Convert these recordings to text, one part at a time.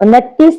29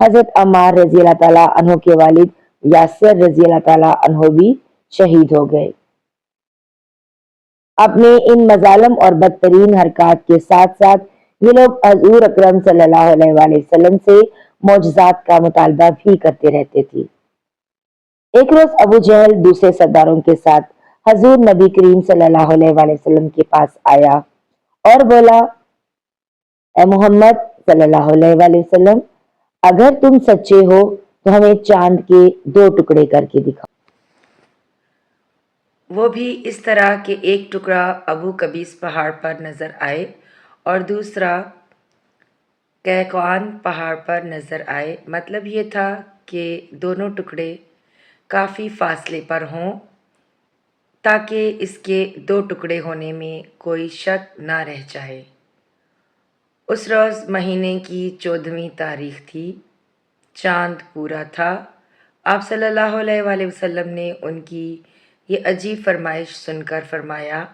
حضرت عمار رضی اللہ تعالیٰ عنہ کے والد یاسر رضی اللہ تعالیٰ عنہ بھی شہید ہو گئے۔ اپنے ان مظالم اور بدترین حرکات کے ساتھ ساتھ یہ لوگ حضور اکرم صلی اللہ علیہ وآلہ وسلم سے معجزات کا مطالبہ بھی کرتے رہتے تھے۔ ایک روز ابو جہل دوسرے سرداروں کے ساتھ حضور نبی کریم صلی اللہ علیہ وآلہ وسلم کے پاس آیا اور بولا، اے محمد صلی اللہ علیہ وآلہ وسلم، اگر تم سچے ہو تو ہمیں چاند کے 2 ٹکڑے کر کے دکھاؤ۔ وہ بھی اس طرح کہ ایک ٹکڑا ابو قبیس پہاڑ پر نظر آئے اور دوسرا کیقوان پہاڑ پر نظر آئے۔ مطلب یہ تھا کہ دونوں ٹکڑے کافی فاصلے پر ہوں تاکہ اس کے 2 ٹکڑے ہونے میں کوئی شک نہ رہ جائے۔ اس روز مہینے کی 14ویں تاریخ تھی، چاند پورا تھا۔ آپ صلی اللہ علیہ وآلہ وسلم نے ان کی یہ عجیب فرمائش سن کر فرمایا،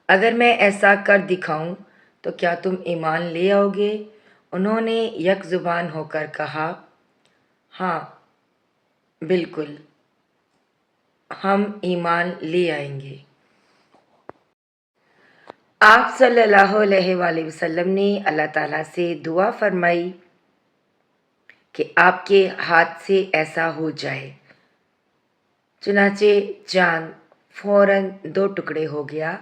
اگر میں ایسا کر دکھاؤں تو کیا تم ایمان لے آؤ گے؟ انہوں نے یک زبان ہو کر کہا، ہاں بالکل، ہم ایمان لے آئیں گے۔ آپ صلی اللہ علیہ وآلہ وسلم نے اللہ تعالیٰ سے دعا فرمائی کہ آپ کے ہاتھ سے ایسا ہو جائے۔ چنانچہ چاند فوراً 2 ٹکڑے ہو گیا۔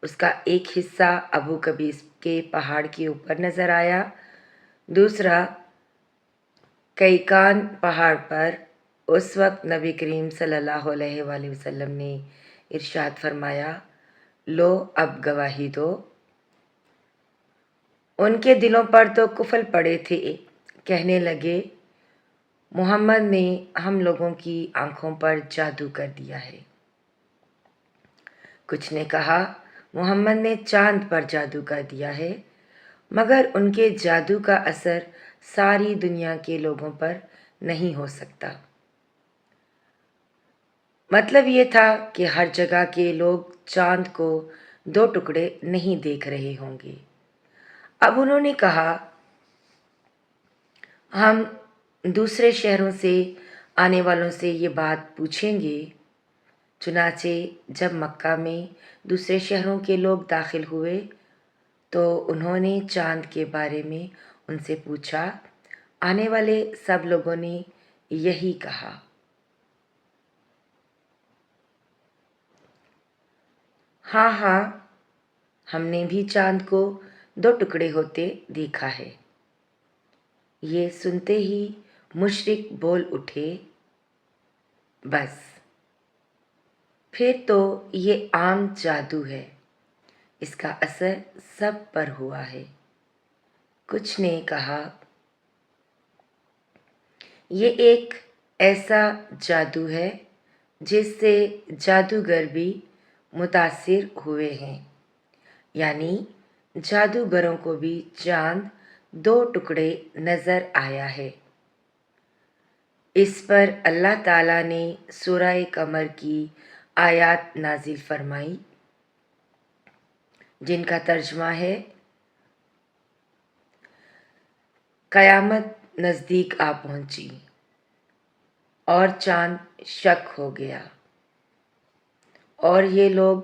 اس کا ایک حصہ ابو قبیس کے پہاڑ کے اوپر نظر آیا، دوسرا کیقان پہاڑ پر۔ اس وقت نبی کریم صلی اللہ علیہ وآلہ وسلم نے ارشاد فرمایا، لو اب گواہی دو۔ ان کے دلوں پر تو قفل پڑے تھے، کہنے لگے، محمد نے ہم لوگوں کی آنکھوں پر جادو کر دیا ہے۔ کچھ نے کہا محمد نے چاند پر جادو کر دیا ہے، مگر ان کے جادو کا اثر ساری دنیا کے لوگوں پر نہیں ہو سکتا۔ مطلب یہ تھا کہ ہر جگہ کے لوگ چاند کو 2 ٹکڑے نہیں دیکھ رہے ہوں گے۔ اب انہوں نے کہا، ہم دوسرے شہروں سے آنے والوں سے یہ بات پوچھیں گے۔ چنانچہ جب مکہ میں دوسرے شہروں کے لوگ داخل ہوئے تو انہوں نے چاند کے بارے میں ان سے پوچھا۔ آنے والے سب لوگوں نے یہی کہا۔ ہاں ہاں، ہم نے بھی چاند کو 2 ٹکڑے ہوتے دیکھا ہے۔ یہ سنتے ہی مشرک بول اٹھے، بس پھر تو یہ عام جادو ہے، اس کا اثر سب پر ہوا ہے۔ کچھ نے کہا، یہ ایک ایسا جادو ہے جس سے جادوگر بھی متاثر ہوئے ہیں، یعنی جادوگروں کو بھی چاند 2 ٹکڑے نظر آیا ہے۔ اس پر اللہ تعالیٰ نے سورہ قمر کی آیات نازل فرمائی، جن کا ترجمہ ہے، قیامت نزدیک آ پہنچی اور چاند شک ہو گیا، اور یہ لوگ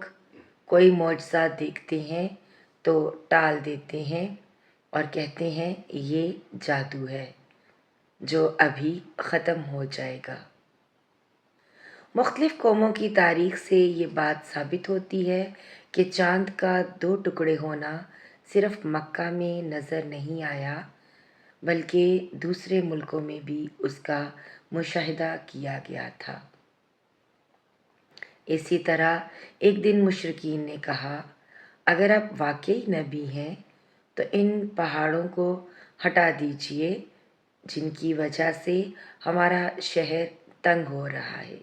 کوئی معجزہ دیکھتے ہیں تو ٹال دیتے ہیں اور کہتے ہیں یہ جادو ہے جو ابھی ختم ہو جائے گا۔ مختلف قوموں کی تاریخ سے یہ بات ثابت ہوتی ہے کہ چاند کا 2 ٹکڑے ہونا صرف مکہ میں نظر نہیں آیا، بلکہ دوسرے ملکوں میں بھی اس کا مشاہدہ کیا گیا تھا۔ اسی طرح ایک دن مشرکین نے کہا، اگر آپ واقعی نبی ہیں تو ان پہاڑوں کو ہٹا دیجئے جن کی وجہ سے ہمارا شہر تنگ ہو رہا ہے،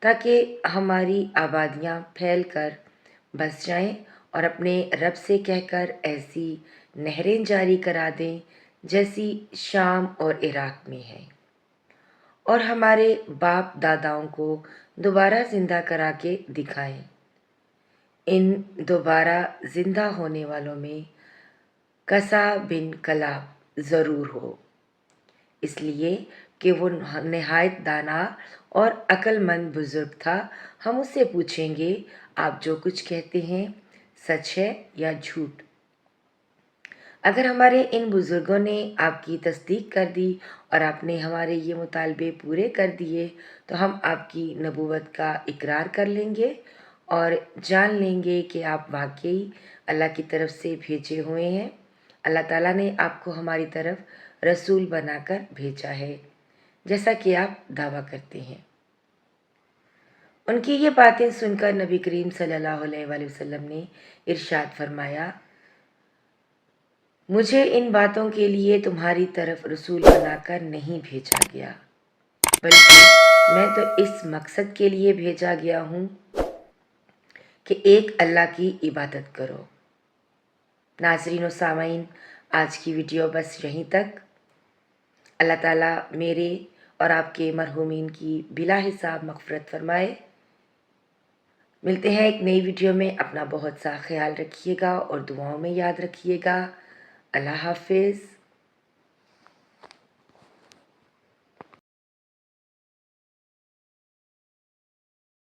تاکہ ہماری آبادیاں پھیل کر بس جائیں اور اپنے رب سے کہہ کر ایسی نہریں جاری کرا دیں جیسی شام اور عراق میں ہیں، اور ہمارے باپ داداؤں کو دوبارہ زندہ کرا کے دکھائیں۔ ان دوبارہ زندہ ہونے والوں میں قصہ بن کلاب ضرور ہو۔ اس لیے کہ وہ نہایت دانا اور عقل مند بزرگ تھا۔ ہم اس سے پوچھیں گے آپ جو کچھ کہتے ہیں سچ ہے یا جھوٹ؟ اگر ہمارے ان بزرگوں نے آپ کی تصدیق کر دی اور آپ نے ہمارے یہ مطالبے پورے کر دیے تو ہم آپ کی نبوت کا اقرار کر لیں گے اور جان لیں گے کہ آپ واقعی اللہ کی طرف سے بھیجے ہوئے ہیں۔ اللہ تعالیٰ نے آپ کو ہماری طرف رسول بنا کر بھیجا ہے، جیسا کہ آپ دعویٰ کرتے ہیں۔ ان کی یہ باتیں سن کر نبی کریم صلی اللہ علیہ وآلہ وسلم نے ارشاد فرمایا، مجھے ان باتوں کے لیے تمہاری طرف رسول بنا کر نہیں بھیجا گیا، بلکہ میں تو اس مقصد کے لیے بھیجا گیا ہوں کہ ایک اللہ کی عبادت کرو۔ ناظرین و سامعین، آج کی ویڈیو بس یہیں تک۔ اللہ تعالیٰ میرے اور آپ کے مرحومین کی بلا حساب مغفرت فرمائے۔ ملتے ہیں ایک نئی ویڈیو میں، اپنا بہت سا خیال رکھیے گا اور دعاؤں میں یاد رکھیے گا۔ اللہ حافظ۔